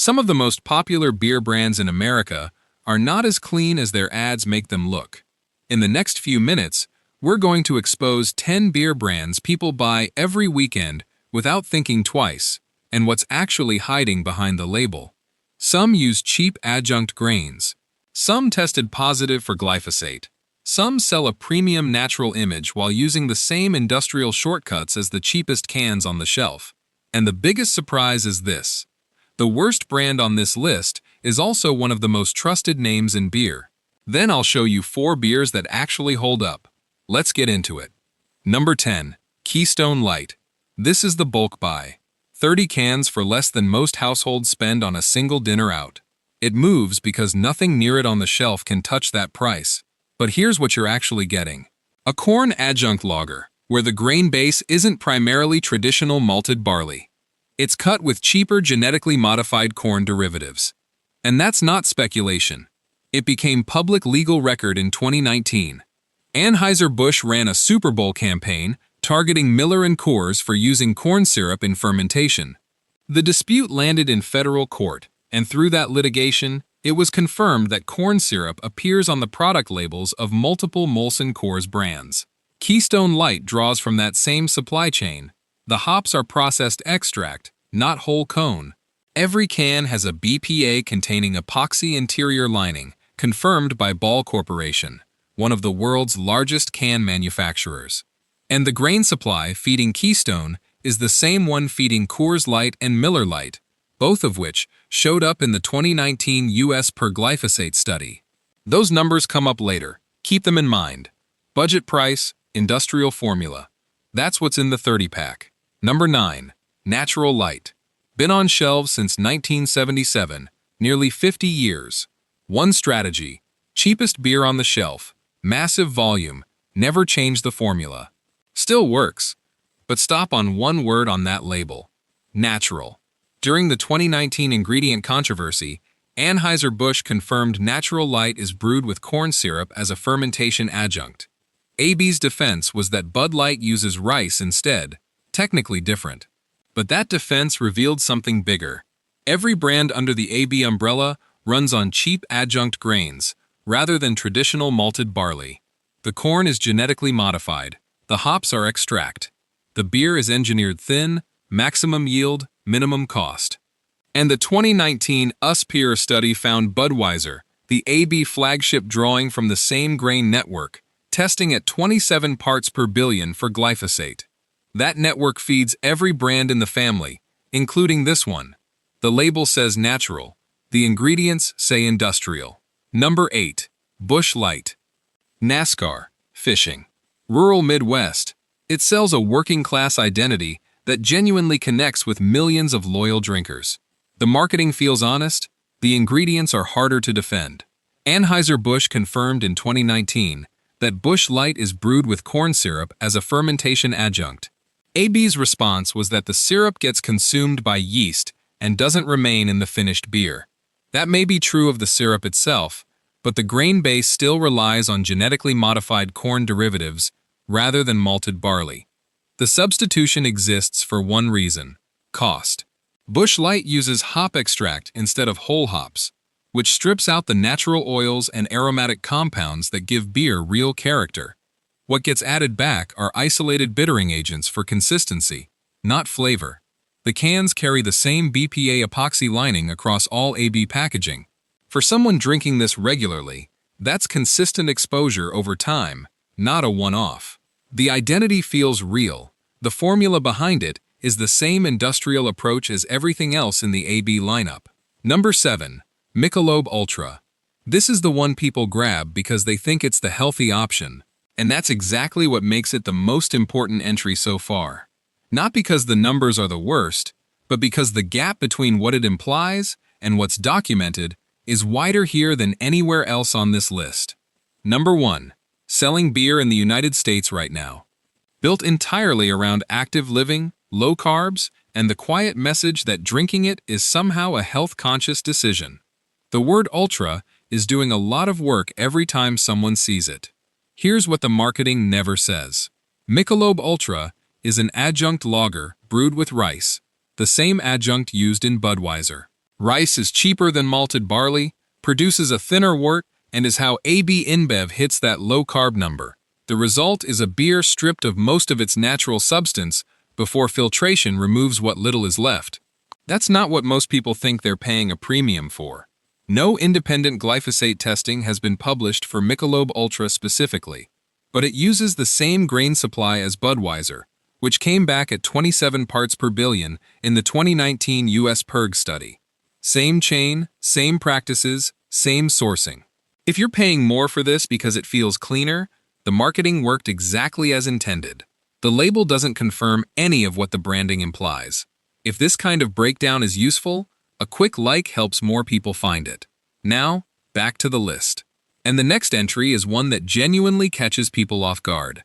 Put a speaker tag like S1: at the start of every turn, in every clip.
S1: Some of the most popular beer brands in America are not as clean as their ads make them look. In the next few minutes, we're going to expose 10 beer brands people buy every weekend without thinking twice, and what's actually hiding behind the label. Some use cheap adjunct grains. Some tested positive for glyphosate. Some sell a premium natural image while using the same industrial shortcuts as the cheapest cans on the shelf. And the biggest surprise is this. The worst brand on this list is also one of the most trusted names in beer. Then I'll show you 4 beers that actually hold up. Let's get into it. Number 10. Keystone Light. This is the bulk buy. 30 cans for less than most households spend on a single dinner out. It moves because nothing near it on the shelf can touch that price. But here's what you're actually getting. A corn adjunct lager, where the grain base isn't primarily traditional malted barley. It's cut with cheaper genetically modified corn derivatives. And that's not speculation. It became public legal record in 2019. Anheuser-Busch ran a Super Bowl campaign targeting Miller and Coors for using corn syrup in fermentation. The dispute landed in federal court, and through that litigation, it was confirmed that corn syrup appears on the product labels of multiple Molson Coors brands. Keystone Light draws from that same supply chain. The hops are processed extract, not whole cone. Every can has a BPA containing epoxy interior lining, confirmed by Ball Corporation, one of the world's largest can manufacturers. And the grain supply feeding Keystone is the same one feeding Coors Light and Miller Lite, both of which showed up in the 2019 U.S. per glyphosate study. Those numbers come up later. Keep them in mind. Budget price, industrial formula. That's what's in the 30-pack. Number 9. Natural Light. Been on shelves since 1977, nearly 50 years. One strategy. Cheapest beer on the shelf. Massive volume. Never change the formula. Still works. But stop on one word on that label. Natural. During the 2019 ingredient controversy, Anheuser-Busch confirmed Natural Light is brewed with corn syrup as a fermentation adjunct. AB's defense was that Bud Light uses rice instead, technically different. But that defense revealed something bigger. Every brand under the AB umbrella runs on cheap adjunct grains, rather than traditional malted barley. The corn is genetically modified. The hops are extract. The beer is engineered thin, maximum yield, minimum cost. And the 2019 USPER study found Budweiser, the AB flagship drawing from the same grain network, testing at 27 parts per billion for glyphosate. That network feeds every brand in the family, including this one. The label says natural. The ingredients say industrial. Number 8. Busch Light. NASCAR. Fishing. Rural Midwest. It sells a working-class identity that genuinely connects with millions of loyal drinkers. The marketing feels honest. The ingredients are harder to defend. Anheuser-Busch confirmed in 2019 that Busch Light is brewed with corn syrup as a fermentation adjunct. AB's response was that the syrup gets consumed by yeast and doesn't remain in the finished beer. That may be true of the syrup itself, but the grain base still relies on genetically modified corn derivatives rather than malted barley. The substitution exists for one reason: cost. Busch Light uses hop extract instead of whole hops, which strips out the natural oils and aromatic compounds that give beer real character. What gets added back are isolated bittering agents for consistency, not flavor. The cans carry the same BPA epoxy lining across all AB packaging. For someone drinking this regularly, that's consistent exposure over time, not a one-off. The identity feels real. The formula behind it is the same industrial approach as everything else in the AB lineup. Number 7. Michelob Ultra. This is the one people grab because they think it's the healthy option. And that's exactly what makes it the most important entry so far. Not because the numbers are the worst, but because the gap between what it implies and what's documented is wider here than anywhere else on this list. Number 1. Selling beer in the United States right now. Built entirely around active living, low carbs, and the quiet message that drinking it is somehow a health-conscious decision. The word ultra is doing a lot of work every time someone sees it. Here's what the marketing never says. Michelob Ultra is an adjunct lager brewed with rice, the same adjunct used in Budweiser. Rice is cheaper than malted barley, produces a thinner wort, and is how AB InBev hits that low-carb number. The result is a beer stripped of most of its natural substance before filtration removes what little is left. That's not what most people think they're paying a premium for. No independent glyphosate testing has been published for Michelob Ultra specifically, but it uses the same grain supply as Budweiser, which came back at 27 parts per billion in the 2019 US PERG study. Same chain, same practices, same sourcing. If you're paying more for this because it feels cleaner, the marketing worked exactly as intended. The label doesn't confirm any of what the branding implies. If this kind of breakdown is useful, a quick like helps more people find it. Now, back to the list. And the next entry is one that genuinely catches people off guard.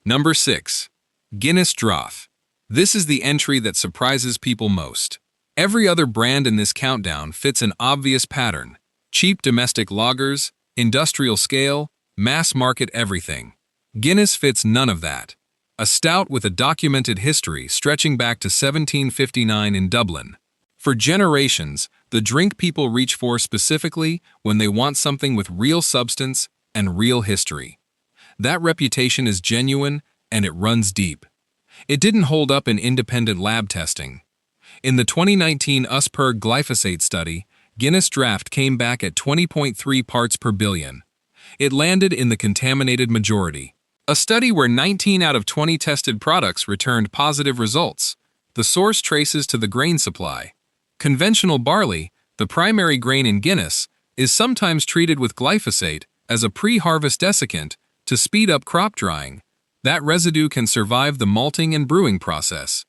S1: Number 6. Guinness Draught. This is the entry that surprises people most. Every other brand in this countdown fits an obvious pattern. Cheap domestic lagers, industrial scale, mass market everything. Guinness fits none of that. A stout with a documented history stretching back to 1759 in Dublin. For generations, the drink people reach for specifically when they want something with real substance and real history. That reputation is genuine and it runs deep. It didn't hold up in independent lab testing. In the 2019 USPERG glyphosate study, Guinness Draught came back at 20.3 parts per billion. It landed in the contaminated majority. A study where 19 out of 20 tested products returned positive results. The source traces to the grain supply. Conventional barley, the primary grain in Guinness, is sometimes treated with glyphosate as a pre-harvest desiccant to speed up crop drying. That residue can survive the malting and brewing process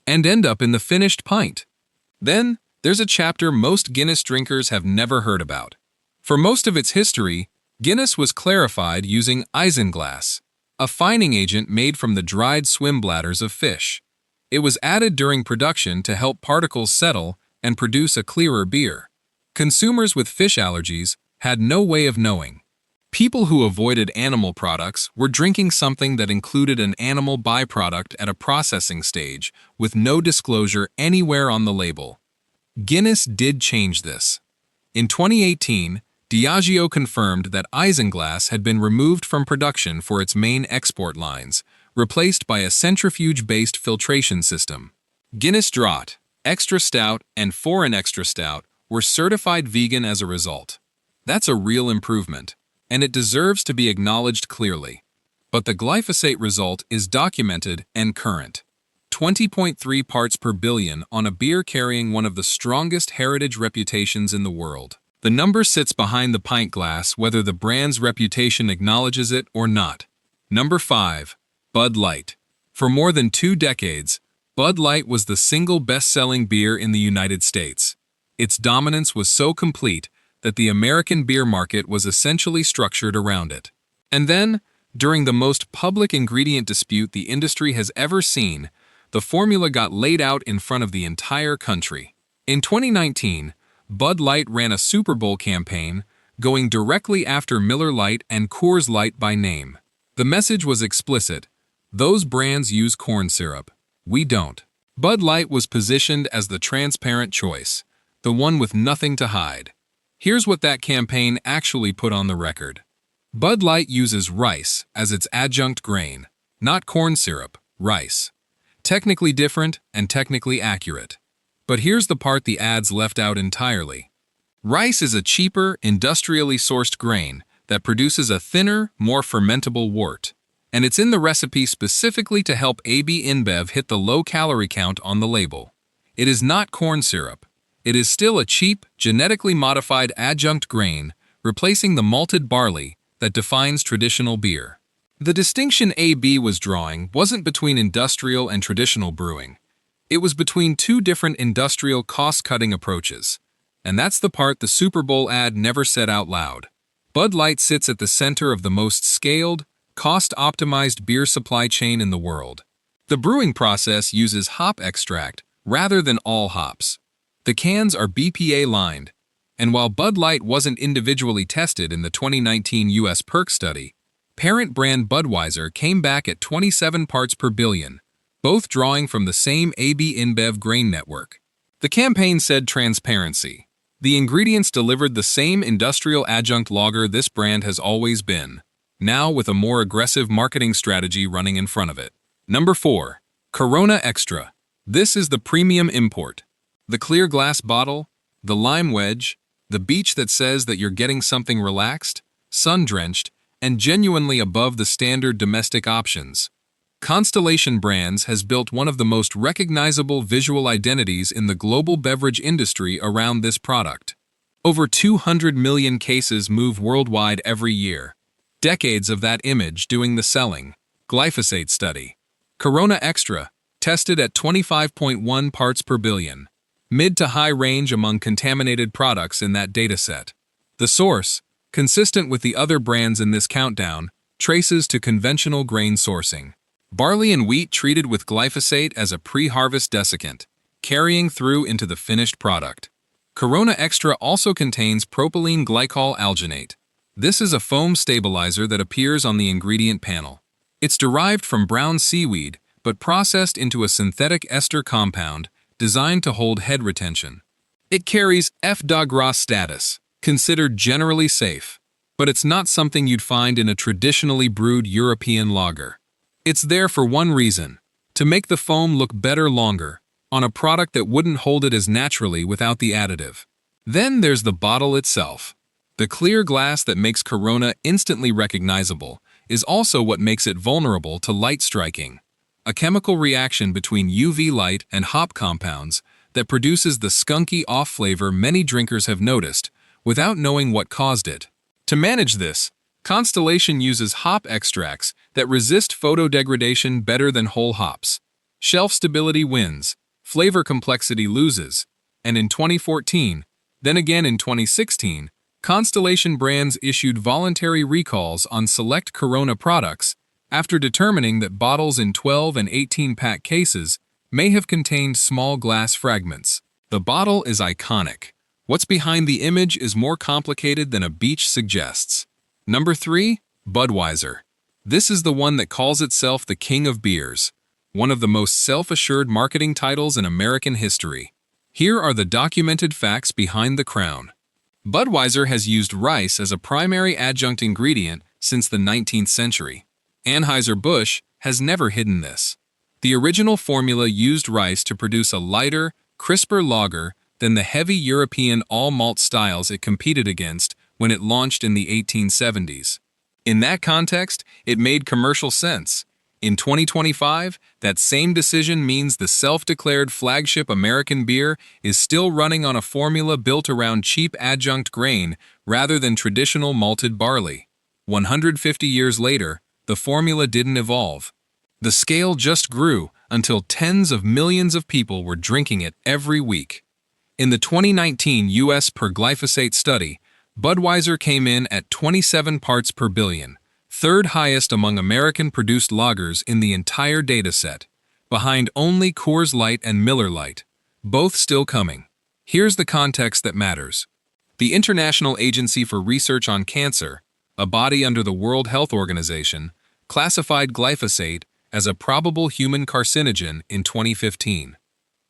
S1: and end up in the finished pint. Then, there's a chapter most Guinness drinkers have never heard about. For most of its history, Guinness was clarified using isinglass, a fining agent made from the dried swim bladders of fish. It was added during production to help particles settle and produce a clearer beer. Consumers with fish allergies had no way of knowing. People who avoided animal products were drinking something that included an animal byproduct at a processing stage with no disclosure anywhere on the label. Guinness did change this. In 2018, Diageo confirmed that isinglass had been removed from production for its main export lines, replaced by a centrifuge-based filtration system. Guinness Draught, Extra Stout, and Foreign Extra Stout were certified vegan as a result. That's a real improvement, and it deserves to be acknowledged clearly. But the glyphosate result is documented and current. 20.3 parts per billion on a beer carrying one of the strongest heritage reputations in the world. The number sits behind the pint glass whether the brand's reputation acknowledges it or not. Number 5. Bud Light. For more than 2 decades, Bud Light was the single best-selling beer in the United States. Its dominance was so complete that the American beer market was essentially structured around it. And then, during the most public ingredient dispute the industry has ever seen, the formula got laid out in front of the entire country. In 2019, Bud Light ran a Super Bowl campaign going directly after Miller Lite and Coors Light by name. The message was explicit. Those brands use corn syrup. We don't. Bud Light was positioned as the transparent choice, the one with nothing to hide. Here's what that campaign actually put on the record. Bud Light uses rice as its adjunct grain, not corn syrup, rice. Technically different and technically accurate. But here's the part the ads left out entirely. Rice is a cheaper, industrially sourced grain that produces a thinner, more fermentable wort. And it's in the recipe specifically to help AB InBev hit the low-calorie count on the label. It is not corn syrup. It is still a cheap, genetically modified adjunct grain, replacing the malted barley that defines traditional beer. The distinction AB was drawing wasn't between industrial and traditional brewing. It was between 2 different industrial cost-cutting approaches. And that's the part the Super Bowl ad never said out loud. Bud Light sits at the center of the most scaled, cost-optimized beer supply chain in the world. The brewing process uses hop extract rather than all hops. The cans are BPA-lined, and while Bud Light wasn't individually tested in the 2019 US PERG study, parent brand Budweiser came back at 27 parts per billion, both drawing from the same AB InBev grain network. The campaign said transparency. The ingredients delivered the same industrial adjunct lager this brand has always been, now with a more aggressive marketing strategy running in front of it. Number 4. Corona Extra. This is the premium import. The clear glass bottle, the lime wedge, the beach that says that you're getting something relaxed, sun-drenched, and genuinely above the standard domestic options. Constellation Brands has built one of the most recognizable visual identities in the global beverage industry around this product. Over 200 million cases move worldwide every year. Decades of that image doing the selling. Glyphosate study. Corona Extra, tested at 25.1 parts per billion. Mid to high range among contaminated products in that dataset. The source, consistent with the other brands in this countdown, traces to conventional grain sourcing. Barley and wheat treated with glyphosate as a pre-harvest desiccant, carrying through into the finished product. Corona Extra also contains propylene glycol alginate. This is a foam stabilizer that appears on the ingredient panel. It's derived from brown seaweed, but processed into a synthetic ester compound designed to hold head retention. It carries F. de Gras status, considered generally safe, but it's not something you'd find in a traditionally brewed European lager. It's there for one reason, to make the foam look better longer, on a product that wouldn't hold it as naturally without the additive. Then there's the bottle itself. The clear glass that makes Corona instantly recognizable is also what makes it vulnerable to light striking, a chemical reaction between UV light and hop compounds that produces the skunky off flavor many drinkers have noticed without knowing what caused it. To manage this, Constellation uses hop extracts that resist photodegradation better than whole hops. Shelf stability wins, flavor complexity loses, and in 2014, then again in 2016, Constellation Brands issued voluntary recalls on select Corona products after determining that bottles in 12 and 18-pack cases may have contained small glass fragments. The bottle is iconic. What's behind the image is more complicated than a beach suggests. Number 3. Budweiser. This is the one that calls itself the king of beers, one of the most self-assured marketing titles in American history. Here are the documented facts behind the crown. Budweiser has used rice as a primary adjunct ingredient since the 19th century. Anheuser-Busch has never hidden this. The original formula used rice to produce a lighter, crisper lager than the heavy European all-malt styles it competed against when it launched in the 1870s. In that context, it made commercial sense. In 2025, that same decision means the self-declared flagship American beer is still running on a formula built around cheap adjunct grain rather than traditional malted barley. 150 years later, the formula didn't evolve. The scale just grew until tens of millions of people were drinking it every week. In the 2019 U.S. per glyphosate study, Budweiser came in at 27 parts per billion, third highest among American-produced lagers in the entire dataset, behind only Coors Light and Miller Lite, both still coming. Here's the context that matters. The International Agency for Research on Cancer, a body under the World Health Organization, classified glyphosate as a probable human carcinogen in 2015.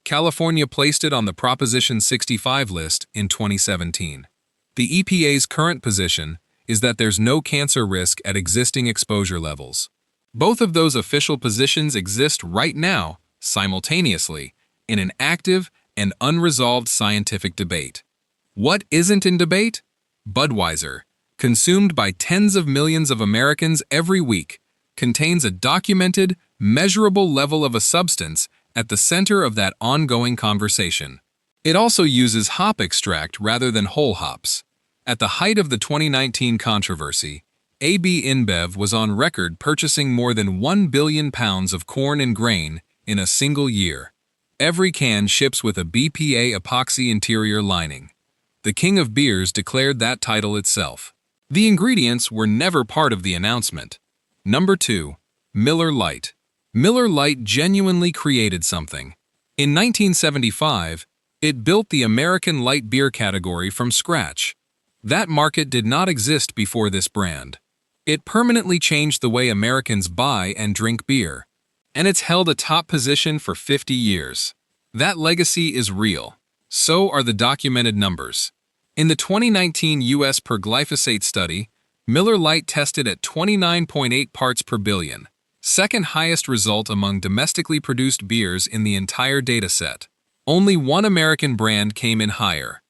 S1: California placed it on the Proposition 65 list in 2017. The EPA's current position is that there's no cancer risk at existing exposure levels. Both of those official positions exist right now, simultaneously, in an active and unresolved scientific debate. What isn't in debate? Budweiser, consumed by tens of millions of Americans every week, contains a documented, measurable level of a substance at the center of that ongoing conversation. It also uses hop extract rather than whole hops. At the height of the 2019 controversy, AB InBev was on record purchasing more than 1 billion pounds of corn and grain in a single year. Every can ships with a BPA epoxy interior lining. The King of Beers declared that title itself. The ingredients were never part of the announcement. Number 2. Miller Lite. Miller Lite genuinely created something. In 1975, it built the American light beer category from scratch. That market did not exist before this brand. It permanently changed the way Americans buy and drink beer, and it's held a top position for 50 years. That legacy is real. So are the documented numbers. In the 2019 U.S. per glyphosate study, Miller Lite tested at 29.8 parts per billion, second highest result among domestically produced beers in the entire dataset. Only one American brand came in higher.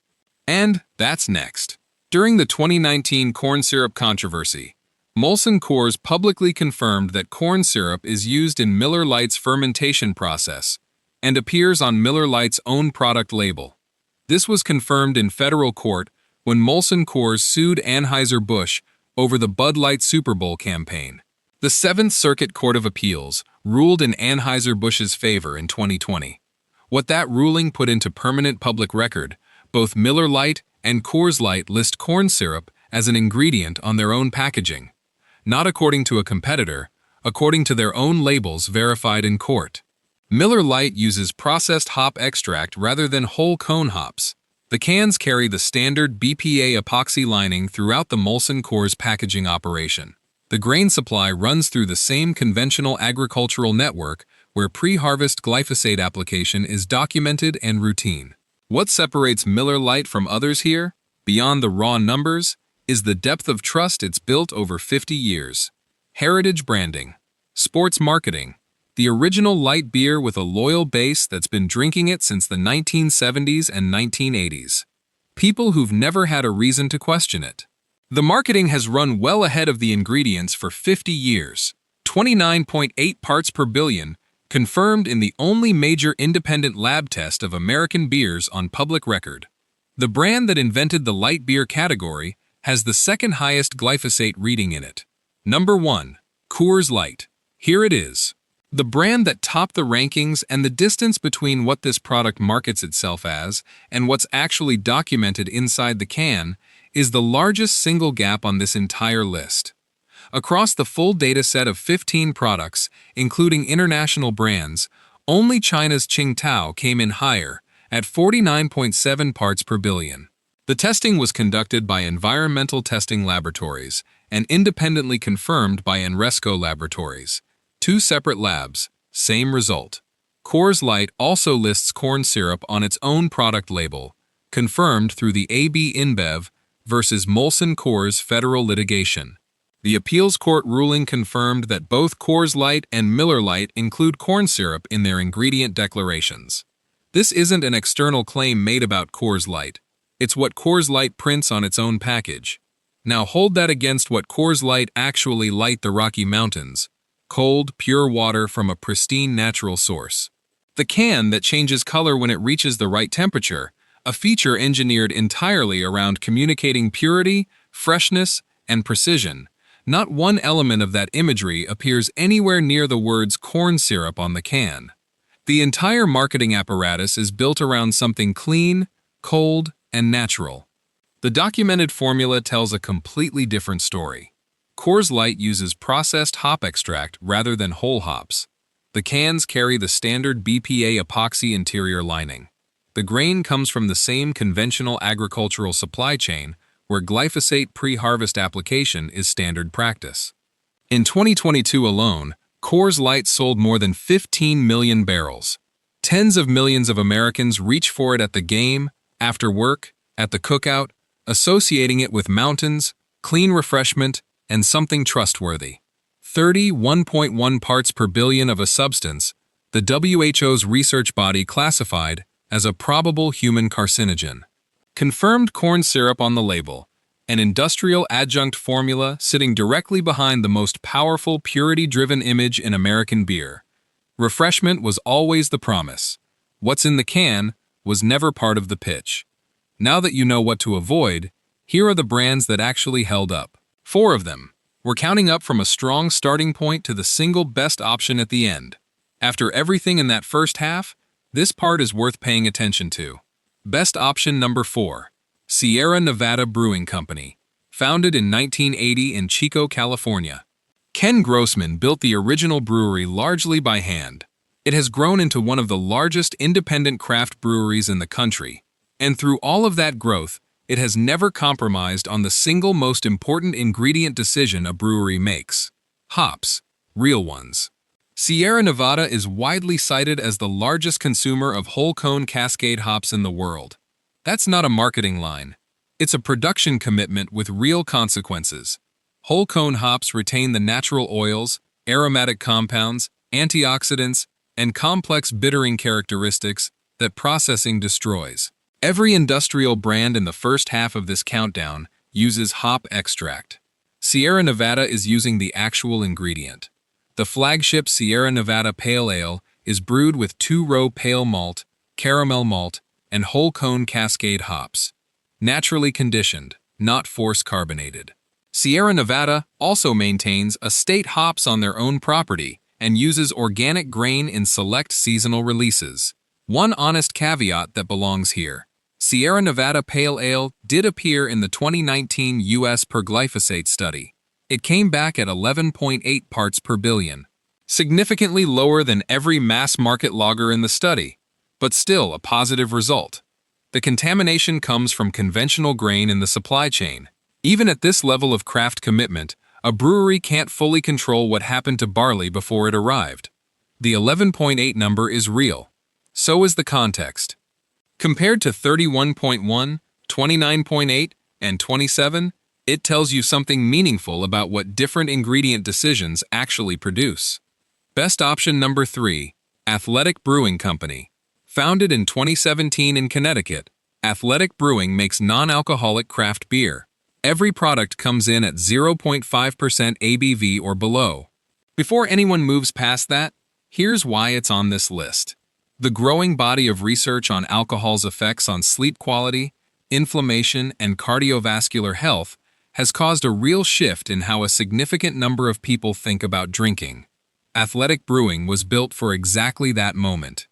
S1: And that's next. During the 2019 corn syrup controversy, Molson Coors publicly confirmed that corn syrup is used in Miller Lite's fermentation process and appears on Miller Lite's own product label. This was confirmed in federal court when Molson Coors sued Anheuser-Busch over the Bud Light Super Bowl campaign. The Seventh Circuit Court of Appeals ruled in Anheuser-Busch's favor in 2020. What that ruling put into permanent public record, both Miller Lite and Coors Light list corn syrup as an ingredient on their own packaging, not according to a competitor, according to their own labels verified in court. Miller Lite uses processed hop extract rather than whole cone hops. The cans carry the standard BPA epoxy lining throughout the Molson Coors packaging operation. The grain supply runs through the same conventional agricultural network where pre-harvest glyphosate application is documented and routine. What separates Miller Lite from others here, beyond the raw numbers, is the depth of trust it's built over 50 years. Heritage branding, sports marketing, the original light beer with a loyal base that's been drinking it since the 1970s and 1980s. People who've never had a reason to question it. The marketing has run well ahead of the ingredients for 50 years. 29.8 parts per billion, confirmed in the only major independent lab test of American beers on public record. The brand that invented the light beer category has the second highest glyphosate reading in it. Number 1. Coors Light. Here it is. The brand that topped the rankings, and the distance between what this product markets itself as and what's actually documented inside the can is the largest single gap on this entire list. Across the full data set of 15 products, including international brands, only China's Tsingtao came in higher, at 49.7 parts per billion. The testing was conducted by environmental testing laboratories and independently confirmed by Enresco Laboratories. Two separate labs, same result. Coors Light also lists corn syrup on its own product label, confirmed through the AB InBev versus Molson Coors federal litigation. The appeals court ruling confirmed that both Coors Light and Miller Lite include corn syrup in their ingredient declarations. This isn't an external claim made about Coors Light. It's what Coors Light prints on its own package. Now hold that against what Coors Light actually light the Rocky Mountains. Cold, pure water from a pristine natural source. The can that changes color when it reaches the right temperature, a feature engineered entirely around communicating purity, freshness, and precision. Not one element of that imagery appears anywhere near the words corn syrup on the can. The entire marketing apparatus is built around something clean, cold, and natural. The documented formula tells a completely different story. Coors Light uses processed hop extract rather than whole hops. The cans carry the standard BPA epoxy interior lining. The grain comes from the same conventional agricultural supply chain where glyphosate pre-harvest application is standard practice. In 2022 alone, Coors Light sold more than 15 million barrels. Tens of millions of Americans reach for it at the game, after work, at the cookout, associating it with mountains, clean refreshment, and something trustworthy. 31.1 parts per billion of a substance, the WHO's research body classified as a probable human carcinogen. Confirmed corn syrup on the label, an industrial adjunct formula sitting directly behind the most powerful purity-driven image in American beer. Refreshment was always the promise. What's in the can was never part of the pitch. Now that you know what to avoid, here are the brands that actually held up. 4 of them. We're counting up from a strong starting point to the single best option at the end. After everything in that first half, this part is worth paying attention to. Best option number 4. Sierra Nevada Brewing Company. Founded in 1980 in Chico, California. Ken Grossman built the original brewery largely by hand. It has grown into one of the largest independent craft breweries in the country. And through all of that growth, it has never compromised on the single most important ingredient decision a brewery makes. Hops. Real ones. Sierra Nevada is widely cited as the largest consumer of whole cone Cascade hops in the world. That's not a marketing line. It's a production commitment with real consequences. Whole cone hops retain the natural oils, aromatic compounds, antioxidants, and complex bittering characteristics that processing destroys. Every industrial brand in the first half of this countdown uses hop extract. Sierra Nevada is using the actual ingredient. The flagship Sierra Nevada Pale Ale is brewed with 2-row pale malt, caramel malt, and whole cone Cascade hops. Naturally conditioned, not force carbonated. Sierra Nevada also maintains estate hops on their own property and uses organic grain in select seasonal releases. One honest caveat that belongs here. Sierra Nevada Pale Ale did appear in the 2019 U.S. per glyphosate study. It came back at 11.8 parts per billion, significantly lower than every mass-market lager in the study, but still a positive result. The contamination comes from conventional grain in the supply chain. Even at this level of craft commitment, a brewery can't fully control what happened to barley before it arrived. The 11.8 number is real. So is the context. Compared to 31.1, 29.8, and 27, it tells you something meaningful about what different ingredient decisions actually produce. Best option number 3, Athletic Brewing Company. Founded in 2017 in Connecticut, Athletic Brewing makes non-alcoholic craft beer. Every product comes in at 0.5% ABV or below. Before anyone moves past that, here's why it's on this list. The growing body of research on alcohol's effects on sleep quality, inflammation, and cardiovascular health has caused a real shift in how a significant number of people think about drinking. Athletic Brewing was built for exactly that moment.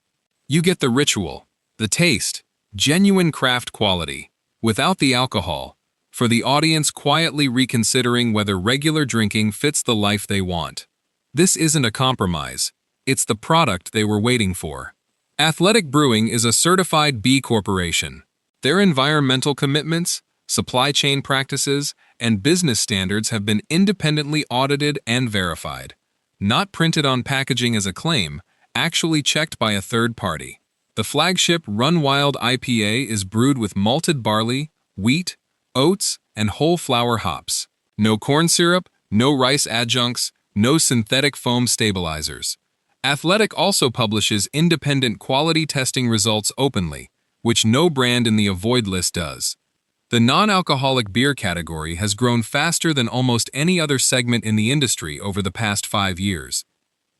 S1: You get the ritual, the taste, genuine craft quality, without the alcohol, for the audience quietly reconsidering whether regular drinking fits the life they want. This isn't a compromise, it's the product they were waiting for. Athletic Brewing is a certified B Corporation. Their environmental commitments, supply chain practices, and business standards have been independently audited and verified. Not printed on packaging as a claim, actually checked by a third party. The flagship Run Wild IPA is brewed with malted barley, wheat, oats, and whole flour hops. No corn syrup, no rice adjuncts, no synthetic foam stabilizers. Athletic also publishes independent quality testing results openly, which no brand in the avoid list does. The non-alcoholic beer category has grown faster than almost any other segment in the industry over the past 5 years.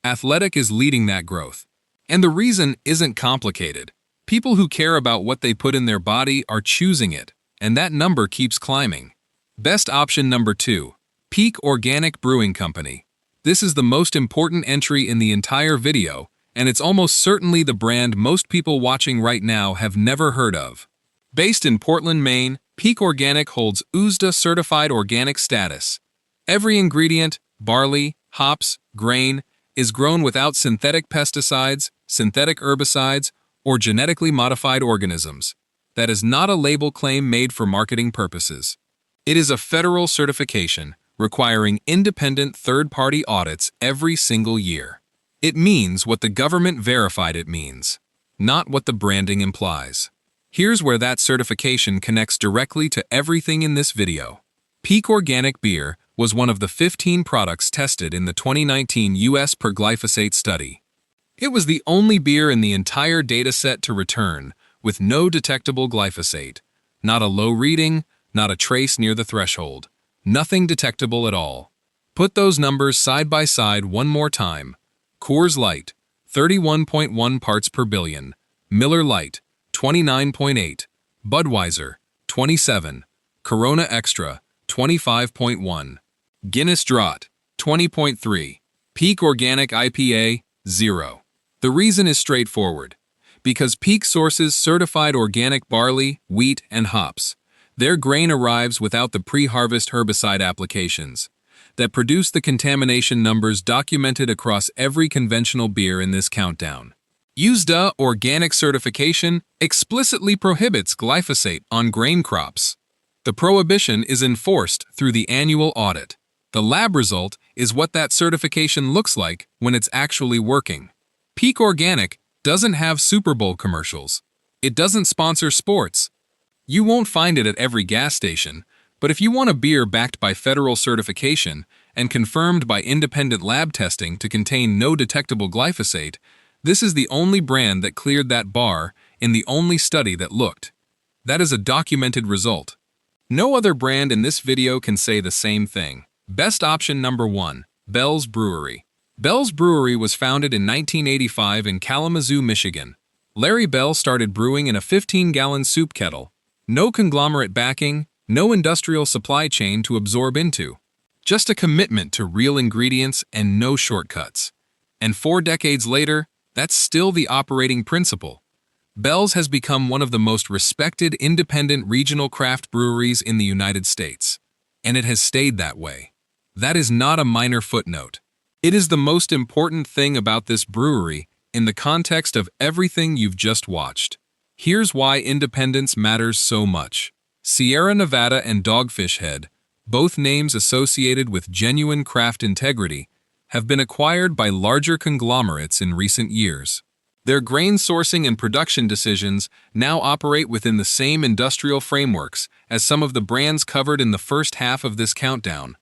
S1: Athletic is leading that growth. And the reason isn't complicated. People who care about what they put in their body are choosing it, and that number keeps climbing. Best option number 2, Peak Organic Brewing Company. This is the most important entry in the entire video, and it's almost certainly the brand most people watching right now have never heard of. Based in Portland, Maine, Peak Organic holds USDA certified organic status. Every ingredient, barley, hops, grain, is grown without synthetic pesticides, synthetic herbicides, or genetically modified organisms. That is not a label claim made for marketing purposes. It is a federal certification requiring independent third-party audits every single year. It means what the government verified it means, not what the branding implies. Here's where that certification connects directly to everything in this video. Peak Organic Beer was one of the 15 products tested in the 2019 U.S. per glyphosate study. It was the only beer in the entire dataset to return with no detectable glyphosate. Not a low reading, not a trace near the threshold. Nothing detectable at all. Put those numbers side by side one more time. Coors Light, 31.1 parts per billion. Miller Lite, 29.8. Budweiser, 27. Corona Extra, 25.1. Guinness Draught, 20.3. Peak Organic IPA, 0. The reason is straightforward. Because Peak sources certified organic barley, wheat, and hops. Their grain arrives without the pre-harvest herbicide applications that produce the contamination numbers documented across every conventional beer in this countdown. USDA organic certification explicitly prohibits glyphosate on grain crops. The prohibition is enforced through the annual audit. The lab result is what that certification looks like when it's actually working. Peak Organic doesn't have Super Bowl commercials. It doesn't sponsor sports. You won't find it at every gas station, but if you want a beer backed by federal certification and confirmed by independent lab testing to contain no detectable glyphosate, this is the only brand that cleared that bar in the only study that looked. That is a documented result. No other brand in this video can say the same thing. Best option number 1, Bell's Brewery. Bell's Brewery was founded in 1985 in Kalamazoo, Michigan. Larry Bell started brewing in a 15-gallon soup kettle. No conglomerate backing, no industrial supply chain to absorb into. Just a commitment to real ingredients and no shortcuts. And 4 decades later, that's still the operating principle. Bell's has become one of the most respected independent regional craft breweries in the United States. And it has stayed that way. That is not a minor footnote. It is the most important thing about this brewery in the context of everything you've just watched. Here's why independence matters so much. Sierra Nevada and Dogfish Head, both names associated with genuine craft integrity, have been acquired by larger conglomerates in recent years. Their grain sourcing and production decisions now operate within the same industrial frameworks as some of the brands covered in the first half of this countdown.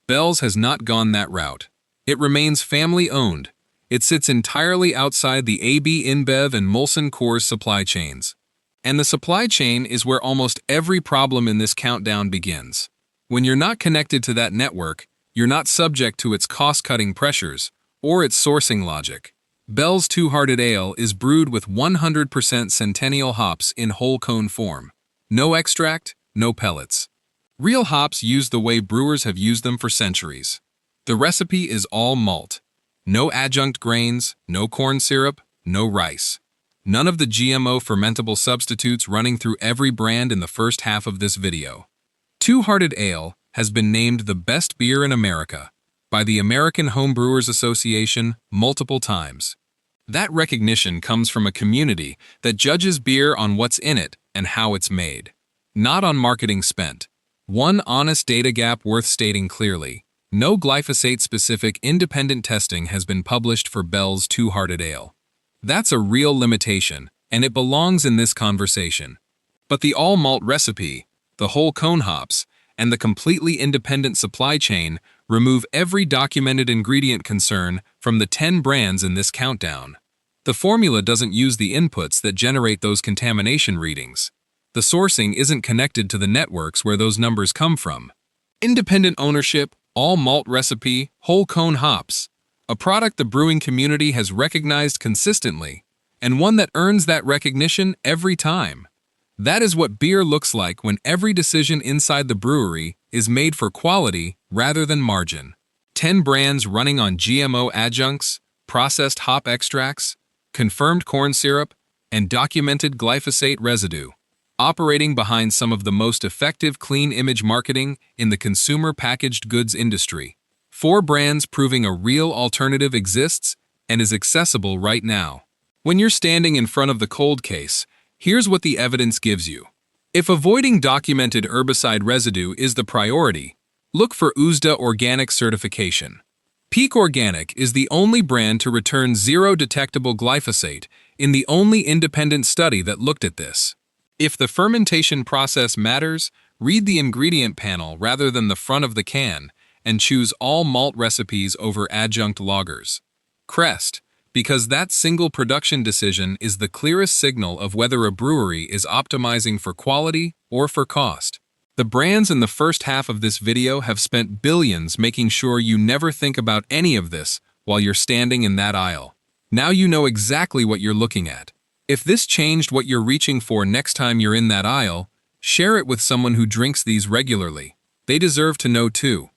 S1: Bell's has not gone that route. It remains family-owned. It sits entirely outside the AB InBev and Molson Coors supply chains. And the supply chain is where almost every problem in this countdown begins. When you're not connected to that network, you're not subject to its cost-cutting pressures or its sourcing logic. Bell's Two-Hearted Ale is brewed with 100% Centennial hops in whole cone form. No extract, no pellets. Real hops used the way brewers have used them for centuries. The recipe is all malt. No adjunct grains, no corn syrup, no rice. None of the GMO fermentable substitutes running through every brand in the first half of this video. Two-Hearted Ale has been named the best beer in America by the American Home Brewers Association multiple times. That recognition comes from a community that judges beer on what's in it and how it's made, not on marketing spent. One honest data gap worth stating clearly: no glyphosate-specific independent testing has been published for Bell's Two-Hearted Ale. That's a real limitation, and it belongs in this conversation. But the all-malt recipe, the whole cone hops, and the completely independent supply chain remove every documented ingredient concern from the 10 brands in this countdown. The formula doesn't use the inputs that generate those contamination readings. The sourcing isn't connected to the networks where those numbers come from. Independent ownership, all-malt recipe, whole cone hops. A product the brewing community has recognized consistently, and one that earns that recognition every time. That is what beer looks like when every decision inside the brewery is made for quality rather than margin. 10 brands running on GMO adjuncts, processed hop extracts, confirmed corn syrup, and documented glyphosate residue, operating behind some of the most effective clean image marketing in the consumer packaged goods industry. 4 brands proving a real alternative exists and is accessible right now. When you're standing in front of the cold case, here's what the evidence gives you. If avoiding documented herbicide residue is the priority, look for USDA Organic certification. Peak Organic is the only brand to return 0 detectable glyphosate in the only independent study that looked at this. If the fermentation process matters, read the ingredient panel rather than the front of the can and choose all malt recipes over adjunct lagers. Crest, because that single production decision is the clearest signal of whether a brewery is optimizing for quality or for cost. The brands in the first half of this video have spent billions making sure you never think about any of this while you're standing in that aisle. Now you know exactly what you're looking at. If this changed what you're reaching for next time you're in that aisle, share it with someone who drinks these regularly. They deserve to know too.